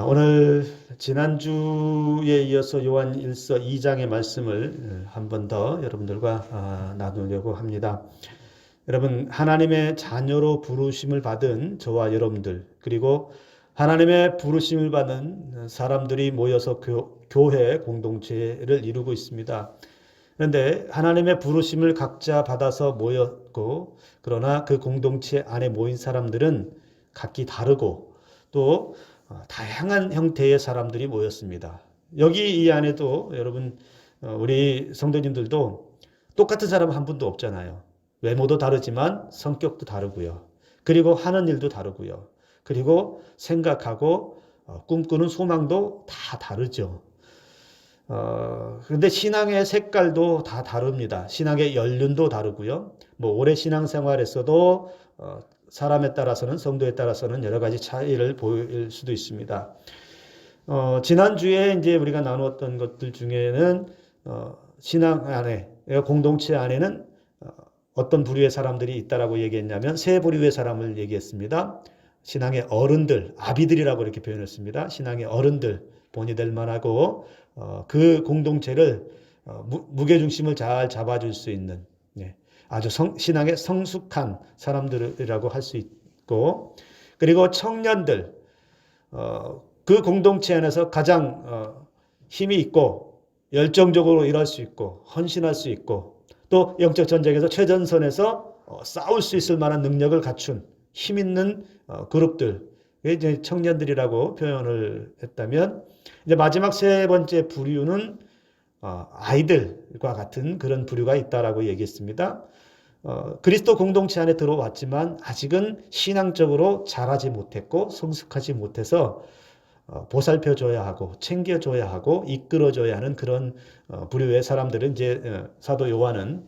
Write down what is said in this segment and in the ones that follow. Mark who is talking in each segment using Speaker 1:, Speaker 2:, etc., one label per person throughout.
Speaker 1: 오늘 지난주에 이어서 요한 1서 2장의 말씀을 한 번 더 여러분들과 나누려고 합니다. 여러분, 하나님의 자녀로 부르심을 받은 저와 여러분들, 그리고 하나님의 부르심을 받은 사람들이 모여서 교회 공동체를 이루고 있습니다. 그런데 하나님의 부르심을 각자 받아서 모였고, 그러나 그 공동체 안에 모인 사람들은 각기 다르고 또 다양한 형태의 사람들이 모였습니다. 여기 이 안에도 여러분, 우리 성도님들도 똑같은 사람 한 분도 없잖아요. 외모도 다르지만 성격도 다르고요. 그리고 하는 일도 다르고요. 그리고 생각하고 꿈꾸는 소망도 다 다르죠. 그런데 신앙의 색깔도 다 다릅니다. 신앙의 연륜도 다르고요. 오래 신앙생활에서도 사람에 따라서는, 성도에 따라서는 여러 가지 차이를 보일 수도 있습니다. 지난주에 이제 우리가 나누었던 것들 중에는 신앙 안에, 공동체 안에는 어떤 부류의 사람들이 있다라고 얘기했냐면 세 부류의 사람을 얘기했습니다. 신앙의 어른들, 아비들이라고 이렇게 표현했습니다. 신앙의 어른들, 본이 될 만하고 그 공동체를 무게중심을 잘 잡아줄 수 있는, 아주 신앙에 성숙한 사람들이라고 할 수 있고, 그리고 청년들, 그 공동체 안에서 가장 힘이 있고 열정적으로 일할 수 있고 헌신할 수 있고 또 영적 전쟁에서 최전선에서 싸울 수 있을 만한 능력을 갖춘 힘 있는 그룹들, 이제 청년들이라고 표현을 했다면, 이제 마지막 세 번째 부류는 아이들과 같은 그런 부류가 있다라고 얘기했습니다. 그리스도 공동체 안에 들어왔지만 아직은 신앙적으로 자라지 못했고 성숙하지 못해서 보살펴줘야 하고 챙겨줘야 하고 이끌어줘야 하는 그런 부류의 사람들은 이제 사도 요한은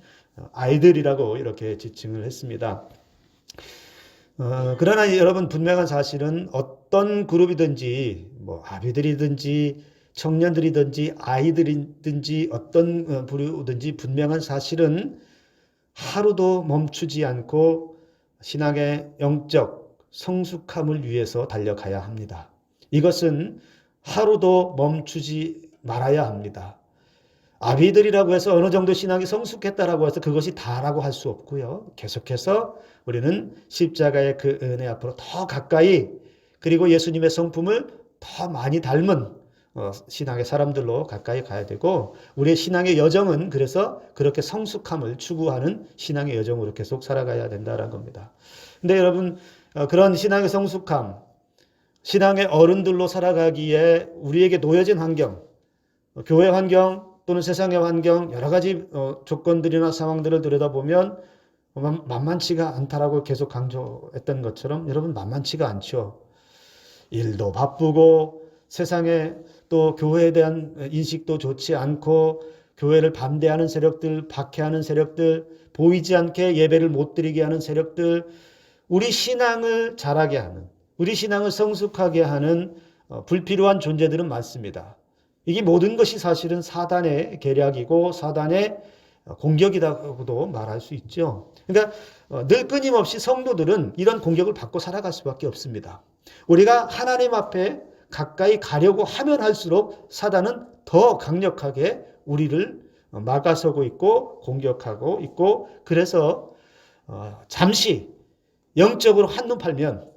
Speaker 1: 아이들이라고 이렇게 지칭을 했습니다. 그러나 여러분, 분명한 사실은 어떤 그룹이든지 아비들이든지 청년들이든지 아이들이든지 어떤 부류든지 분명한 사실은 하루도 멈추지 않고 신앙의 영적 성숙함을 위해서 달려가야 합니다. 이것은 하루도 멈추지 말아야 합니다. 아비들이라고 해서 어느 정도 신앙이 성숙했다라고 해서 그것이 다라고 할 수 없고요. 계속해서 우리는 십자가의 그 은혜 앞으로 더 가까이, 그리고 예수님의 성품을 더 많이 닮은 신앙의 사람들로 가까이 가야 되고, 우리의 신앙의 여정은 그래서 그렇게 성숙함을 추구하는 신앙의 여정으로 계속 살아가야 된다는 겁니다. 근데 여러분, 그런 신앙의 성숙함, 신앙의 어른들로 살아가기에 우리에게 놓여진 환경, 교회 환경 또는 세상의 환경, 여러 가지 조건들이나 상황들을 들여다보면 만만치가 않다라고 계속 강조했던 것처럼 여러분, 만만치가 않죠. 일도 바쁘고 세상에 또 교회에 대한 인식도 좋지 않고 교회를 반대하는 세력들, 박해하는 세력들, 보이지 않게 예배를 못 드리게 하는 세력들, 우리 신앙을 자라게 하는, 우리 신앙을 성숙하게 하는 불필요한 존재들은 많습니다. 이게 모든 것이 사실은 사단의 계략이고 사단의 공격이라고도 말할 수 있죠. 그러니까 늘 끊임없이 성도들은 이런 공격을 받고 살아갈 수밖에 없습니다. 우리가 하나님 앞에 가까이 가려고 하면 할수록 사단은 더 강력하게 우리를 막아서고 있고 공격하고 있고, 그래서 잠시 영적으로 한눈 팔면,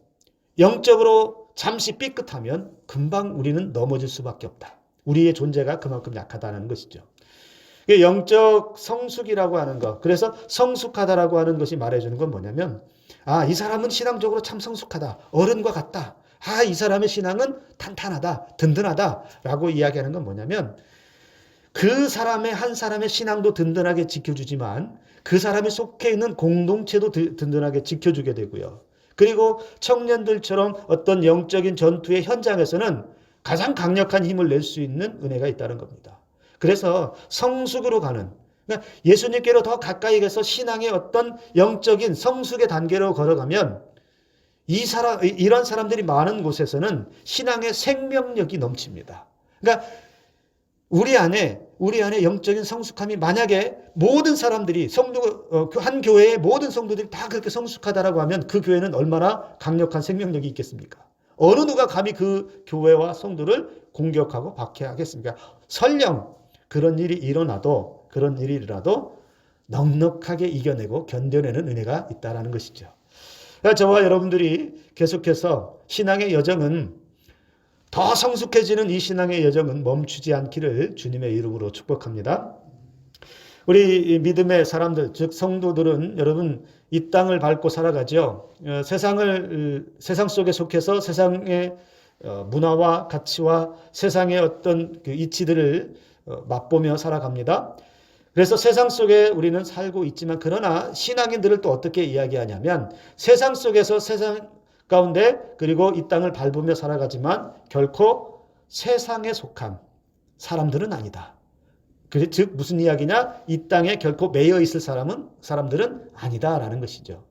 Speaker 1: 영적으로 잠시 삐끗하면 금방 우리는 넘어질 수밖에 없다. 우리의 존재가 그만큼 약하다는 것이죠. 영적 성숙이라고 하는 것, 그래서 성숙하다라고 하는 것이 말해주는 건 뭐냐면, 이 사람은 신앙적으로 참 성숙하다, 어른과 같다, 이 사람의 신앙은 탄탄하다, 든든하다라고 이야기하는 건 뭐냐면, 그 사람의 한 사람의 신앙도 든든하게 지켜주지만 그 사람이 속해 있는 공동체도 든든하게 지켜주게 되고요. 그리고 청년들처럼 어떤 영적인 전투의 현장에서는 가장 강력한 힘을 낼 수 있는 은혜가 있다는 겁니다. 그래서 성숙으로 가는, 그러니까 예수님께로 더 가까이 가서 신앙의 어떤 영적인 성숙의 단계로 걸어가면 이런 사람들이 많은 곳에서는 신앙의 생명력이 넘칩니다. 그러니까 우리 안에 영적인 성숙함이, 만약에 모든 사람들이 한 교회의 모든 성도들이 다 그렇게 성숙하다라고 하면 그 교회는 얼마나 강력한 생명력이 있겠습니까? 어느 누가 감히 그 교회와 성도를 공격하고 박해하겠습니까? 설령 그런 일이 일어나도 그런 일이라도 넉넉하게 이겨내고 견뎌내는 은혜가 있다라는 것이죠. 그러니까 저와 여러분들이 계속해서 신앙의 여정은 더 성숙해지는 이 신앙의 여정은 멈추지 않기를 주님의 이름으로 축복합니다. 우리 믿음의 사람들, 즉 성도들은 여러분 이 땅을 밟고 살아가죠. 세상 속에 속해서 세상의 문화와 가치와 세상의 어떤 그 이치들을 맛보며 살아갑니다. 그래서 세상 속에 우리는 살고 있지만 그러나 신앙인들을 또 어떻게 이야기하냐면 세상 속에서 세상 가운데 그리고 이 땅을 밟으며 살아가지만 결코 세상에 속한 사람들은 아니다. 즉 무슨 이야기냐? 이 땅에 결코 매여 있을 사람들은 아니다라는 것이죠.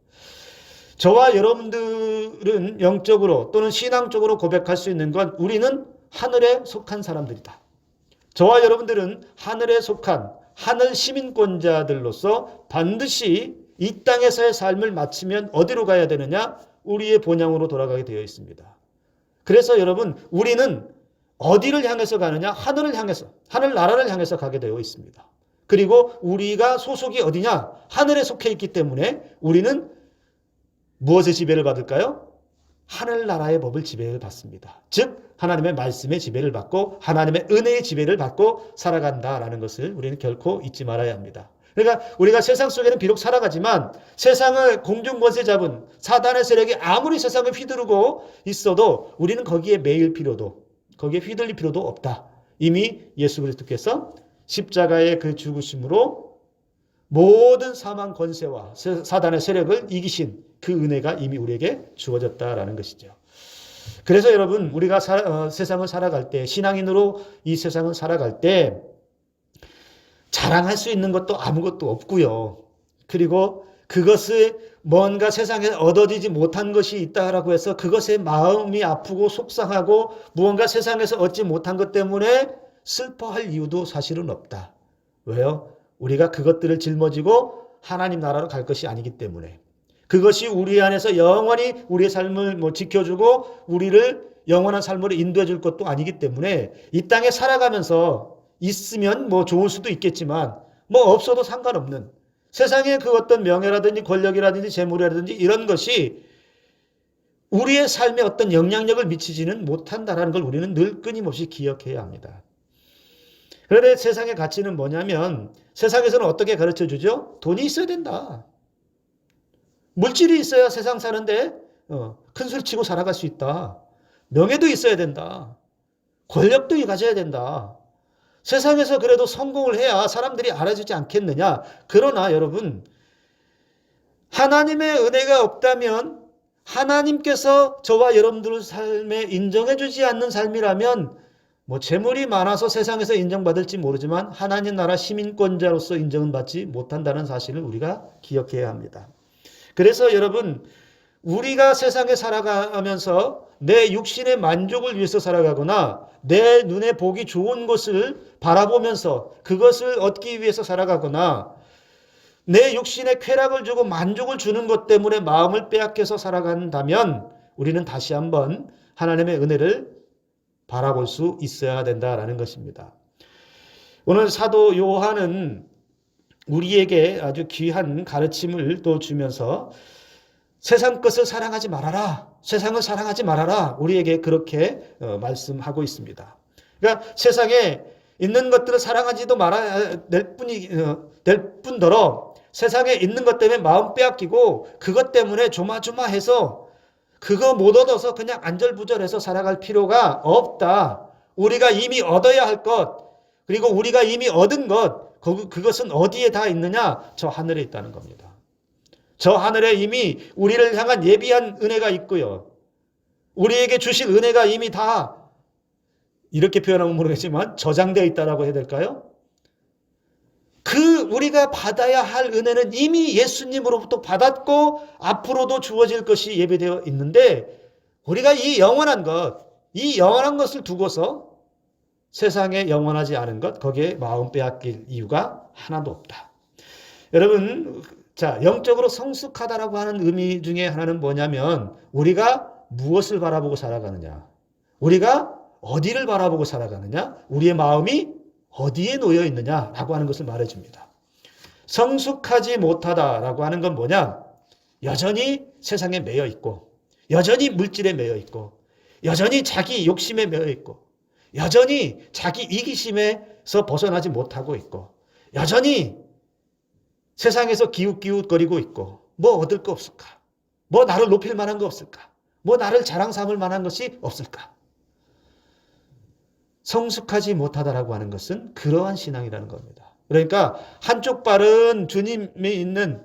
Speaker 1: 저와 여러분들은 영적으로 또는 신앙적으로 고백할 수 있는 건 우리는 하늘에 속한 사람들이다. 저와 여러분들은 하늘에 속한 하늘 시민권자들로서 반드시 이 땅에서의 삶을 마치면 어디로 가야 되느냐? 우리의 본향으로 돌아가게 되어 있습니다. 그래서 여러분 우리는 어디를 향해서 가느냐? 하늘을 향해서, 하늘나라를 향해서 가게 되어 있습니다. 그리고 우리가 소속이 어디냐? 하늘에 속해 있기 때문에 우리는 무엇의 지배를 받을까요? 하늘나라의 법을 지배를 받습니다. 즉 하나님의 말씀의 지배를 받고 하나님의 은혜의 지배를 받고 살아간다라는 것을 우리는 결코 잊지 말아야 합니다. 그러니까 우리가 세상 속에는 비록 살아가지만 세상을 공중권세 잡은 사단의 세력이 아무리 세상을 휘두르고 있어도 우리는 거기에 매일 필요도 거기에 휘둘릴 필요도 없다. 이미 예수 그리스도께서 십자가의 그 죽으심으로 모든 사망 권세와 사단의 세력을 이기신 그 은혜가 이미 우리에게 주어졌다라는 것이죠. 그래서 여러분 우리가 세상을 살아갈 때 신앙인으로 이 세상을 살아갈 때 자랑할 수 있는 것도 아무것도 없고요. 그리고 그것을 뭔가 세상에 얻어지지 못한 것이 있다라고 해서 그것에 마음이 아프고 속상하고 무언가 세상에서 얻지 못한 것 때문에 슬퍼할 이유도 사실은 없다. 왜요? 우리가 그것들을 짊어지고 하나님 나라로 갈 것이 아니기 때문에 그것이 우리 안에서 영원히 우리의 삶을 지켜주고 우리를 영원한 삶으로 인도해 줄 것도 아니기 때문에 이 땅에 살아가면서 있으면 좋을 수도 있겠지만 없어도 상관없는 세상의 그 어떤 명예라든지 권력이라든지 재물이라든지 이런 것이 우리의 삶에 어떤 영향력을 미치지는 못한다는 걸 우리는 늘 끊임없이 기억해야 합니다. 그런데 세상의 가치는 뭐냐면 세상에서는 어떻게 가르쳐 주죠? 돈이 있어야 된다. 물질이 있어야 세상 사는데 큰 소리 치고 살아갈 수 있다. 명예도 있어야 된다. 권력도 가져야 된다. 세상에서 그래도 성공을 해야 사람들이 알아주지 않겠느냐. 그러나 여러분 하나님의 은혜가 없다면 하나님께서 저와 여러분들의 삶에 인정해 주지 않는 삶이라면 재물이 많아서 세상에서 인정받을지 모르지만 하나님 나라 시민권자로서 인정은 받지 못한다는 사실을 우리가 기억해야 합니다. 그래서 여러분 우리가 세상에 살아가면서 내 육신의 만족을 위해서 살아가거나 내 눈에 보기 좋은 것을 바라보면서 그것을 얻기 위해서 살아가거나 내 육신에 쾌락을 주고 만족을 주는 것 때문에 마음을 빼앗겨서 살아간다면 우리는 다시 한번 하나님의 은혜를 바라볼 수 있어야 된다라는 것입니다. 오늘 사도 요한은 우리에게 아주 귀한 가르침을 또 주면서 세상 것을 사랑하지 말아라. 세상을 사랑하지 말아라. 우리에게 그렇게 말씀하고 있습니다. 그러니까 세상에 있는 것들을 사랑하지도 말아야 될 뿐더러 세상에 있는 것 때문에 마음 빼앗기고 그것 때문에 조마조마해서 그거 못 얻어서 그냥 안절부절해서 살아갈 필요가 없다. 우리가 이미 얻어야 할 것, 그리고 우리가 이미 얻은 것, 그것은 어디에 다 있느냐? 저 하늘에 있다는 겁니다. 저 하늘에 이미 우리를 향한 예비한 은혜가 있고요. 우리에게 주실 은혜가 이미 다 이렇게 표현하면 모르겠지만 저장되어 있다라고 해야 될까요? 우리가 받아야 할 은혜는 이미 예수님으로부터 받았고 앞으로도 주어질 것이 예비되어 있는데 우리가 이 영원한 것을 두고서 세상에 영원하지 않은 것, 거기에 마음 빼앗길 이유가 하나도 없다. 여러분, 자, 영적으로 성숙하다라고 하는 의미 중에 하나는 뭐냐면 우리가 무엇을 바라보고 살아가느냐? 우리가 어디를 바라보고 살아가느냐? 우리의 마음이 어디에 놓여 있느냐라고 하는 것을 말해줍니다. 성숙하지 못하다라고 하는 건 뭐냐? 여전히 세상에 매여 있고, 여전히 물질에 매여 있고, 여전히 자기 욕심에 매여 있고, 여전히 자기 이기심에서 벗어나지 못하고 있고, 여전히 세상에서 기웃기웃거리고 있고, 뭐 얻을 거 없을까? 뭐 나를 높일 만한 거 없을까? 뭐 나를 자랑 삼을 만한 것이 없을까? 성숙하지 못하다라고 하는 것은 그러한 신앙이라는 겁니다. 그러니까 한쪽 발은 주님이 있는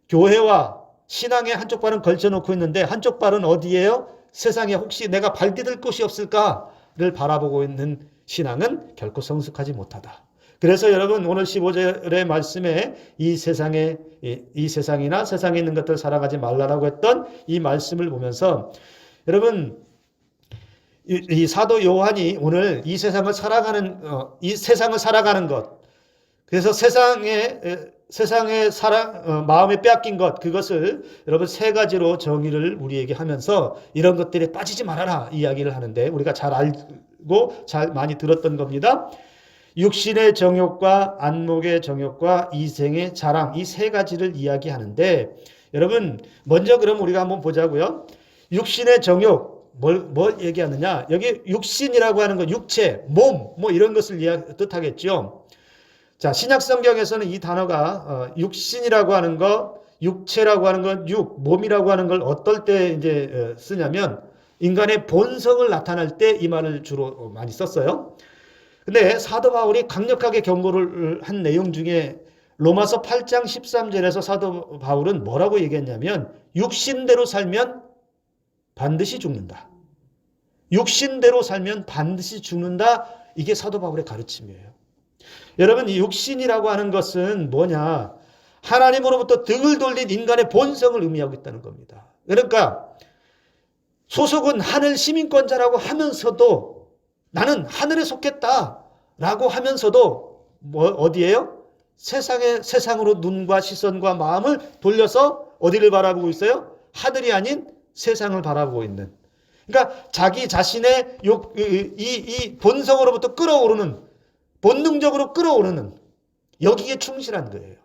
Speaker 1: 교회와 신앙의 한쪽 발은 걸쳐놓고 있는데 한쪽 발은 어디예요? 세상에 혹시 내가 발 디딜 곳이 없을까를 바라보고 있는 신앙은 결코 성숙하지 못하다. 그래서 여러분 오늘 15절의 말씀에 이 세상이나 세상에 있는 것들 살아가지 말라라고 했던 이 말씀을 보면서 여러분 이 사도 요한이 오늘 이 세상을 살아가는 것, 그래서 세상의 마음에 빼앗긴 것, 그것을 여러분 세 가지로 정의를 우리에게 하면서 이런 것들에 빠지지 말아라 이야기를 하는데 우리가 잘 알고 잘 많이 들었던 겁니다. 육신의 정욕과 안목의 정욕과 이생의 자랑, 이 세 가지를 이야기하는데 여러분 먼저 그럼 우리가 한번 보자고요. 육신의 정욕, 뭘 얘기하느냐? 여기 육신이라고 하는 건 육체, 몸, 뭐 이런 것을 뜻하겠죠. 자, 신약 성경에서는 이 단어가 육신이라고 하는 것, 육체라고 하는 것, 몸이라고 하는 걸 어떨 때 이제 쓰냐면 인간의 본성을 나타날 때 이 말을 주로 많이 썼어요. 근데 사도 바울이 강력하게 경고를 한 내용 중에 로마서 8장 13절에서 사도 바울은 뭐라고 얘기했냐면 육신대로 살면 반드시 죽는다. 육신대로 살면 반드시 죽는다. 이게 사도 바울의 가르침이에요. 여러분 이 육신이라고 하는 것은 뭐냐? 하나님으로부터 등을 돌린 인간의 본성을 의미하고 있다는 겁니다. 그러니까 소속은 하늘 시민권자라고 하면서도 나는 하늘에 속했다라고 하면서도 어디예요? 세상으로 눈과 시선과 마음을 돌려서 어디를 바라보고 있어요? 하늘이 아닌 세상을 바라보고 있는. 그러니까 자기 자신의 이 본성으로부터 본능적으로 끌어오르는 여기에 충실한 거예요.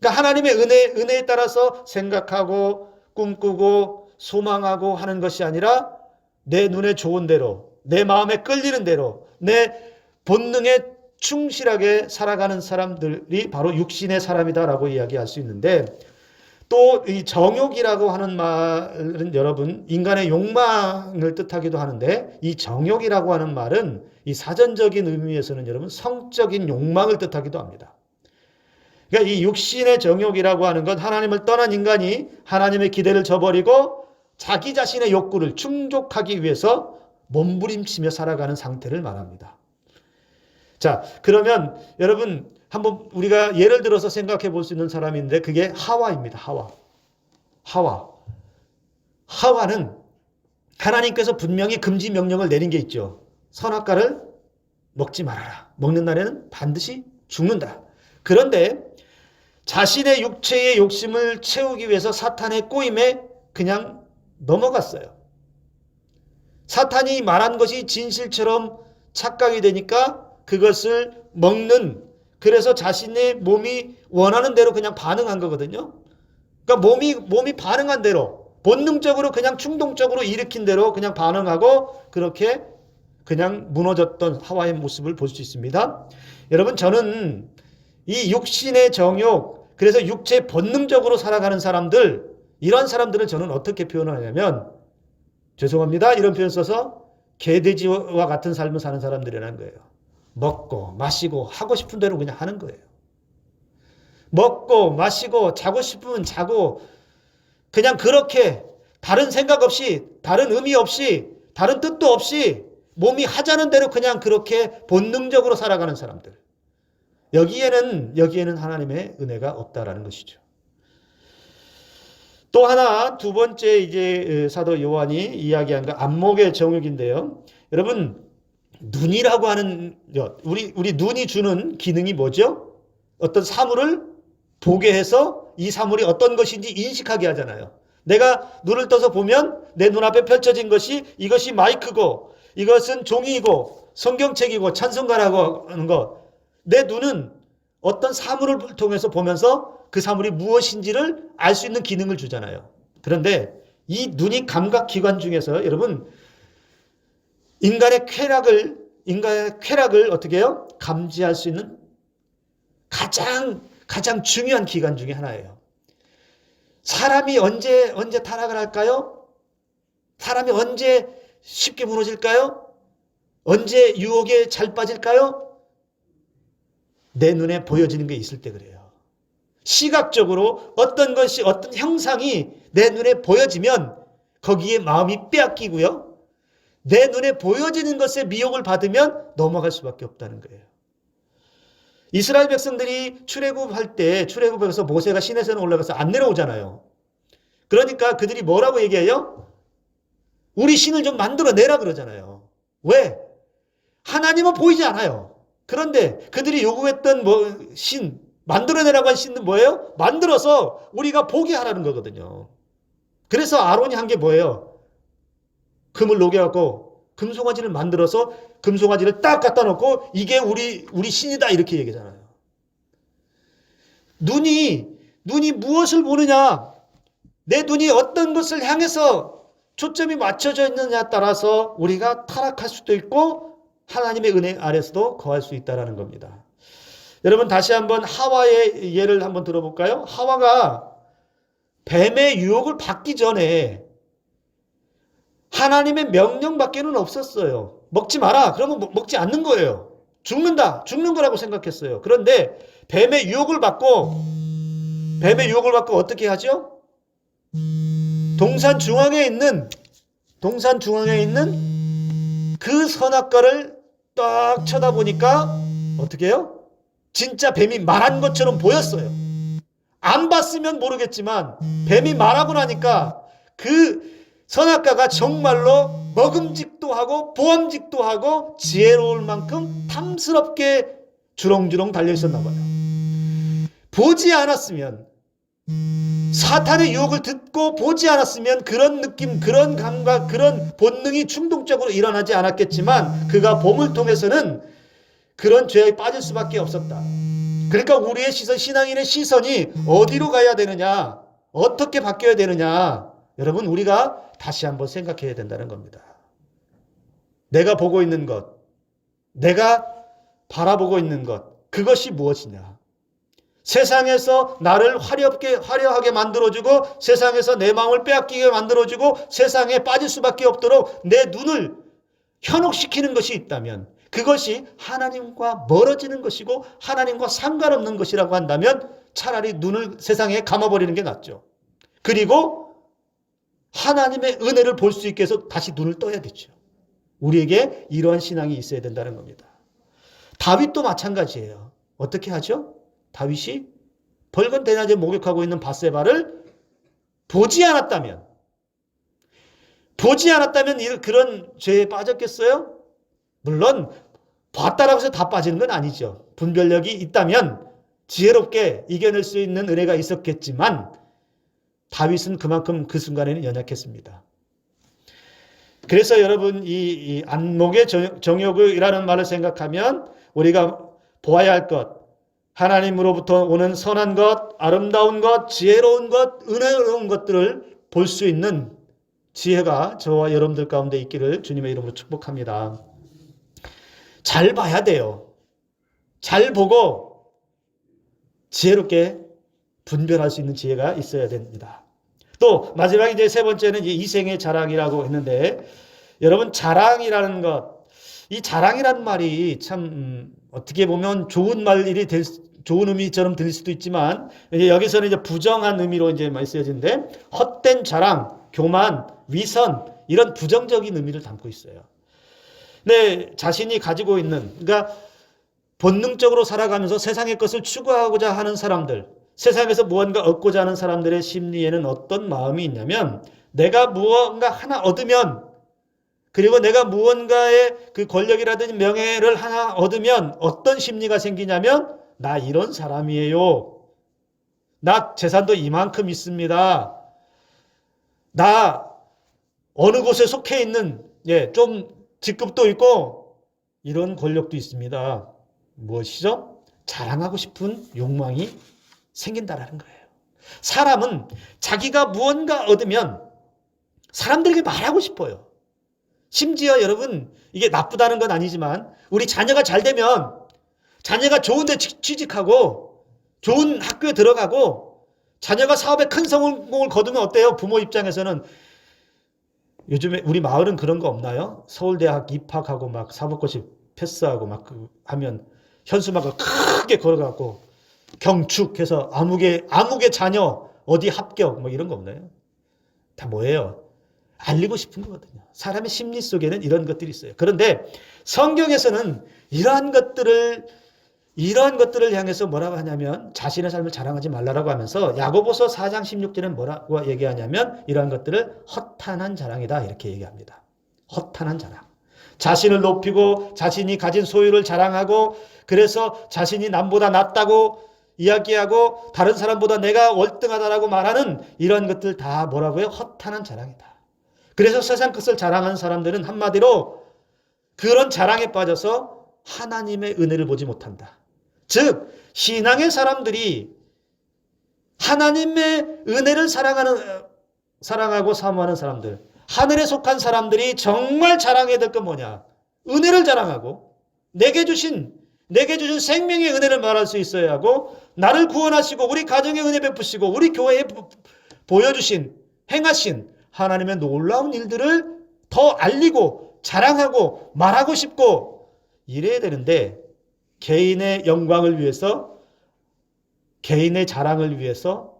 Speaker 1: 그러니까 하나님의 은혜에 따라서 생각하고 꿈꾸고 소망하고 하는 것이 아니라 내 눈에 좋은 대로, 내 마음에 끌리는 대로, 내 본능에 충실하게 살아가는 사람들이 바로 육신의 사람이다라고 이야기할 수 있는데 또 이 정욕이라고 하는 말은 여러분 인간의 욕망을 뜻하기도 하는데 이 정욕이라고 하는 말은 이 사전적인 의미에서는 여러분 성적인 욕망을 뜻하기도 합니다. 그러니까 이 육신의 정욕이라고 하는 건 하나님을 떠난 인간이 하나님의 기대를 저버리고 자기 자신의 욕구를 충족하기 위해서 몸부림치며 살아가는 상태를 말합니다. 자, 그러면 여러분 한번 우리가 예를 들어서 생각해 볼 수 있는 사람인데 그게 하와입니다. 하와는 하나님께서 분명히 금지 명령을 내린 게 있죠. 선악과를 먹지 말아라. 먹는 날에는 반드시 죽는다. 그런데 자신의 육체의 욕심을 채우기 위해서 사탄의 꼬임에 그냥 넘어갔어요. 사탄이 말한 것이 진실처럼 착각이 되니까 그것을 먹는, 그래서 자신의 몸이 원하는 대로 그냥 반응한 거거든요. 그러니까 몸이 반응한 대로 본능적으로 그냥 충동적으로 일으킨 대로 그냥 반응하고 그렇게 그냥 무너졌던 하와의 모습을 볼 수 있습니다. 여러분 저는 이 육신의 정욕, 그래서 육체 본능적으로 살아가는 사람들, 이런 사람들을 저는 어떻게 표현하냐면 죄송합니다. 이런 표현 써서 개돼지와 같은 삶을 사는 사람들이라는 거예요. 먹고 마시고 하고 싶은 대로 그냥 하는 거예요. 먹고 마시고 자고 싶으면 자고 그냥 그렇게 다른 생각 없이 다른 의미 없이 다른 뜻도 없이 몸이 하자는 대로 그냥 그렇게 본능적으로 살아가는 사람들. 여기에는 하나님의 은혜가 없다라는 것이죠. 또 하나 두 번째 이제 사도 요한이 이야기한 거 안목의 정욕인데요. 여러분 눈이라고 하는 것, 우리 눈이 주는 기능이 뭐죠? 어떤 사물을 보게 해서 이 사물이 어떤 것인지 인식하게 하잖아요. 내가 눈을 떠서 보면 내 눈앞에 펼쳐진 것이 이것이 마이크고 이것은 종이고 성경책이고 찬송가라고 하는 것. 내 눈은 어떤 사물을 통해서 보면서 그 사물이 무엇인지를 알 수 있는 기능을 주잖아요. 그런데 이 눈이 감각기관 중에서 여러분 인간의 쾌락을 어떻게 해요? 감지할 수 있는 가장 중요한 기관 중에 하나예요. 사람이 언제 타락을 할까요? 사람이 언제 쉽게 무너질까요? 언제 유혹에 잘 빠질까요? 내 눈에 보여지는 게 있을 때 그래요. 시각적으로 어떤 것이 어떤 형상이 내 눈에 보여지면 거기에 마음이 빼앗기고요. 내 눈에 보여지는 것에 미혹을 받으면 넘어갈 수밖에 없다는 거예요. 이스라엘 백성들이 출애굽할 때 출애굽에서 모세가 시내산에 올라가서 안 내려오잖아요. 그러니까 그들이 뭐라고 얘기해요? 우리 신을 좀 만들어내라 그러잖아요. 왜? 하나님은 보이지 않아요. 그런데 그들이 요구했던 신, 만들어내라고 한 신은 뭐예요? 만들어서 우리가 보게 하라는 거거든요. 그래서 아론이 한 게 뭐예요? 금을 녹여갖고 금송아지를 만들어서 금송아지를 딱 갖다 놓고 이게 우리 신이다 이렇게 얘기잖아요. 눈이 무엇을 보느냐? 내 눈이 어떤 것을 향해서 초점이 맞춰져 있느냐에 따라서 우리가 타락할 수도 있고 하나님의 은혜 아래서도 거할 수 있다는 겁니다. 여러분 다시 한번 하와의 예를 한번 들어볼까요? 하와가 뱀의 유혹을 받기 전에 하나님의 명령밖에는 없었어요. 먹지 마라. 그러면 먹지 않는 거예요. 죽는 거라고 생각했어요. 그런데 뱀의 유혹을 받고 어떻게 하죠? 동산 중앙에 있는 그 선악과를 딱 쳐다보니까 어떻게 해요? 진짜 뱀이 말한 것처럼 보였어요. 안 봤으면 모르겠지만 뱀이 말하고 나니까 그 선악과가 정말로 먹음직도 하고 보암직도 하고 지혜로울 만큼 탐스럽게 주렁주렁 달려있었나 봐요. 보지 않았으면 사탄의 유혹을 듣고 보지 않았으면 그런 느낌, 그런 감각, 그런 본능이 충동적으로 일어나지 않았겠지만 그가 봄을 통해서는 그런 죄에 빠질 수밖에 없었다. 그러니까 우리의 시선, 신앙인의 시선이 어디로 가야 되느냐, 어떻게 바뀌어야 되느냐, 여러분 우리가 다시 한번 생각해야 된다는 겁니다. 내가 보고 있는 것, 내가 바라보고 있는 것, 그것이 무엇이냐. 세상에서 나를 화려하게 만들어주고 세상에서 내 마음을 빼앗기게 만들어주고 세상에 빠질 수밖에 없도록 내 눈을 현혹시키는 것이 있다면 그것이 하나님과 멀어지는 것이고 하나님과 상관없는 것이라고 한다면 차라리 눈을 세상에 감아버리는 게 낫죠. 그리고 하나님의 은혜를 볼 수 있게 해서 다시 눈을 떠야 되죠. 우리에게 이러한 신앙이 있어야 된다는 겁니다. 다윗도 마찬가지예요. 어떻게 하죠? 다윗이 벌건 대낮에 목욕하고 있는 밧세바를 보지 않았다면 그런 죄에 빠졌겠어요? 물론 봤다라고 해서 다 빠지는 건 아니죠. 분별력이 있다면 지혜롭게 이겨낼 수 있는 은혜가 있었겠지만 다윗은 그만큼 그 순간에는 연약했습니다. 그래서 여러분 이 안목의 정욕이라는 말을 생각하면 우리가 보아야 할 것, 하나님으로부터 오는 선한 것, 아름다운 것, 지혜로운 것, 은혜로운 것들을 볼 수 있는 지혜가 저와 여러분들 가운데 있기를 주님의 이름으로 축복합니다. 잘 봐야 돼요. 잘 보고 지혜롭게 분별할 수 있는 지혜가 있어야 됩니다. 또 마지막에 이제 세 번째는 이생의 자랑이라고 했는데 여러분 자랑이라는 것, 이 자랑이라는 말이 참 어떻게 보면 좋은 의미처럼 들릴 수도 있지만 이제 여기서는 이제 부정한 의미로 이제 많이 쓰여지는데 헛된 자랑, 교만, 위선 이런 부정적인 의미를 담고 있어요. 네, 자신이 가지고 있는 그러니까 본능적으로 살아가면서 세상의 것을 추구하고자 하는 사람들, 세상에서 무언가 얻고자 하는 사람들의 심리에는 어떤 마음이 있냐면 내가 무언가 하나 얻으면 그리고 내가 무언가의 그 권력이라든지 명예를 하나 얻으면 어떤 심리가 생기냐면 나 이런 사람이에요. 나 재산도 이만큼 있습니다. 나 어느 곳에 속해 있는 좀 직급도 있고 이런 권력도 있습니다. 무엇이죠? 자랑하고 싶은 욕망이 생긴다라는 거예요. 사람은 자기가 무언가 얻으면 사람들에게 말하고 싶어요. 심지어 여러분, 이게 나쁘다는 건 아니지만 우리 자녀가 잘 되면 자녀가 좋은 데 취직하고 좋은 학교에 들어가고 자녀가 사업에 큰 성공을 거두면 어때요? 부모 입장에서는. 요즘에 우리 마을은 그런 거 없나요? 서울대학 입학하고 막 사법고시 패스하고 막 하면 현수막을 크게 걸어갖고 경축해서 아무개 자녀 어디 합격 뭐 이런 거 없나요? 다 뭐예요? 알리고 싶은 거거든요. 사람의 심리 속에는 이런 것들이 있어요. 그런데 성경에서는 이러한 것들을 향해서 뭐라고 하냐면 자신의 삶을 자랑하지 말라라고 하면서 야고보서 4장 16절은 뭐라고 얘기하냐면 이러한 것들을 허탄한 자랑이다 이렇게 얘기합니다. 허탄한 자랑. 자신을 높이고 자신이 가진 소유를 자랑하고 그래서 자신이 남보다 낫다고 이야기하고 다른 사람보다 내가 월등하다라고 말하는 이런 것들 다 뭐라고요? 허탄한 자랑이다. 그래서 세상 것을 자랑하는 사람들은 한마디로 그런 자랑에 빠져서 하나님의 은혜를 보지 못한다. 즉 신앙의 사람들이 하나님의 은혜를 사랑하고 사모하는 사람들, 하늘에 속한 사람들이 정말 자랑해야 될 건 뭐냐? 은혜를 자랑하고 내게 주신 생명의 은혜를 말할 수 있어야 하고 나를 구원하시고 우리 가정에 은혜 베푸시고 우리 교회에 보여주신 행하신 하나님의 놀라운 일들을 더 알리고 자랑하고 말하고 싶고 이래야 되는데 개인의 영광을 위해서 개인의 자랑을 위해서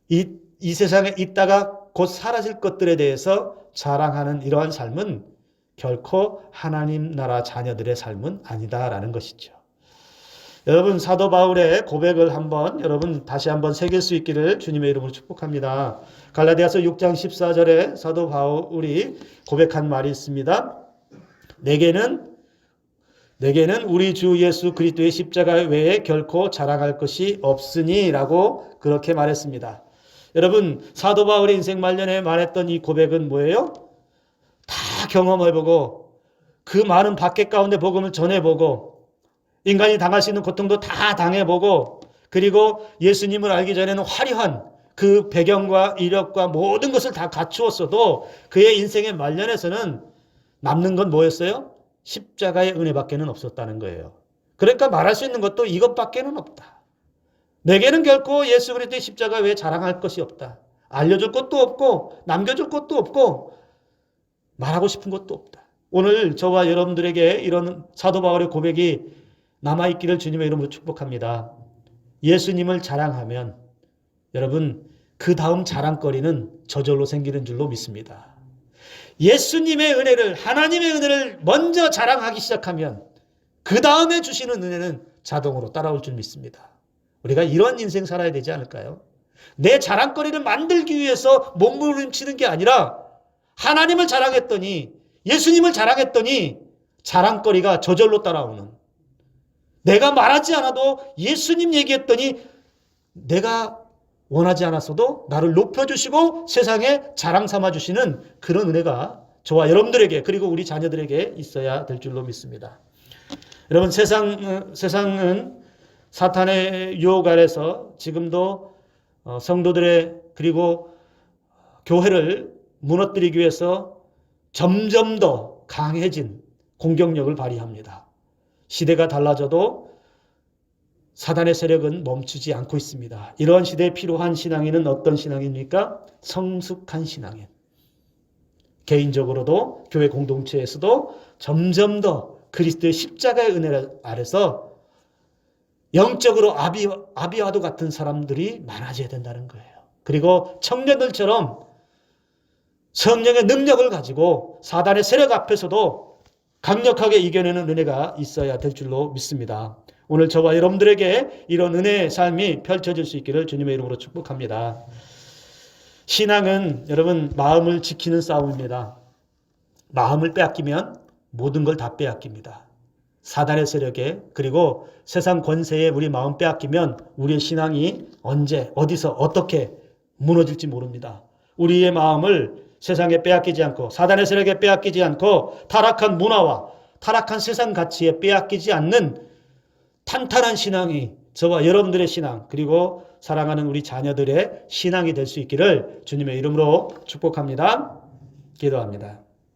Speaker 1: 이 세상에 있다가 곧 사라질 것들에 대해서 자랑하는 이러한 삶은 결코 하나님 나라 자녀들의 삶은 아니다라는 것이죠. 여러분 사도 바울의 고백을 여러분 다시 한번 새길 수 있기를 주님의 이름으로 축복합니다. 갈라디아서 6장 14절에 사도 바울이 고백한 말이 있습니다. 내게는 우리 주 예수 그리스도의 십자가 외에 결코 자랑할 것이 없으니 라고 그렇게 말했습니다. 여러분 사도 바울의 인생 말년에 말했던 이 고백은 뭐예요? 다 경험해보고 그 많은 박해 가운데 복음을 전해보고 인간이 당할 수 있는 고통도 다 당해보고 그리고 예수님을 알기 전에는 화려한 그 배경과 이력과 모든 것을 다 갖추었어도 그의 인생의 말년에서는 남는 건 뭐였어요? 십자가의 은혜밖에는 없었다는 거예요. 그러니까 말할 수 있는 것도 이것밖에는 없다. 내게는 결코 예수 그리스도의 십자가 외에 자랑할 것이 없다. 알려줄 것도 없고 남겨줄 것도 없고 말하고 싶은 것도 없다. 오늘 저와 여러분들에게 이런 사도 바울의 고백이 남아있기를 주님의 이름으로 축복합니다. 예수님을 자랑하면 여러분 그 다음 자랑거리는 저절로 생기는 줄로 믿습니다. 예수님의 은혜를 하나님의 은혜를 먼저 자랑하기 시작하면 그 다음에 주시는 은혜는 자동으로 따라올 줄 믿습니다. 우리가 이런 인생 살아야 되지 않을까요? 내 자랑거리를 만들기 위해서 몸부림치는 게 아니라 하나님을 자랑했더니 예수님을 자랑했더니 자랑거리가 저절로 따라오는 내가 말하지 않아도 예수님 얘기했더니 내가 원하지 않았어도 나를 높여주시고 세상에 자랑 삼아주시는 그런 은혜가 저와 여러분들에게 그리고 우리 자녀들에게 있어야 될 줄로 믿습니다. 여러분 세상은 사탄의 유혹 아래서 지금도 성도들의 그리고 교회를 무너뜨리기 위해서 점점 더 강해진 공격력을 발휘합니다. 시대가 달라져도 사단의 세력은 멈추지 않고 있습니다. 이러한 시대에 필요한 신앙인은 어떤 신앙입니까? 성숙한 신앙인. 개인적으로도 교회 공동체에서도 점점 더 그리스도의 십자가의 은혜 아래서 영적으로 아비와도 같은 사람들이 많아져야 된다는 거예요. 그리고 청년들처럼 성령의 능력을 가지고 사단의 세력 앞에서도 강력하게 이겨내는 은혜가 있어야 될 줄로 믿습니다. 오늘 저와 여러분들에게 이런 은혜의 삶이 펼쳐질 수 있기를 주님의 이름으로 축복합니다. 신앙은 여러분 마음을 지키는 싸움입니다. 마음을 빼앗기면 모든 걸 다 빼앗깁니다. 사단의 세력에 그리고 세상 권세에 우리 마음 빼앗기면 우리의 신앙이 언제 어디서 어떻게 무너질지 모릅니다. 우리의 마음을 세상에 빼앗기지 않고 사단의 세력에 빼앗기지 않고 타락한 문화와 타락한 세상 가치에 빼앗기지 않는 탄탄한 신앙이 저와 여러분들의 신앙 그리고 사랑하는 우리 자녀들의 신앙이 될 수 있기를 주님의 이름으로 축복합니다. 기도합니다.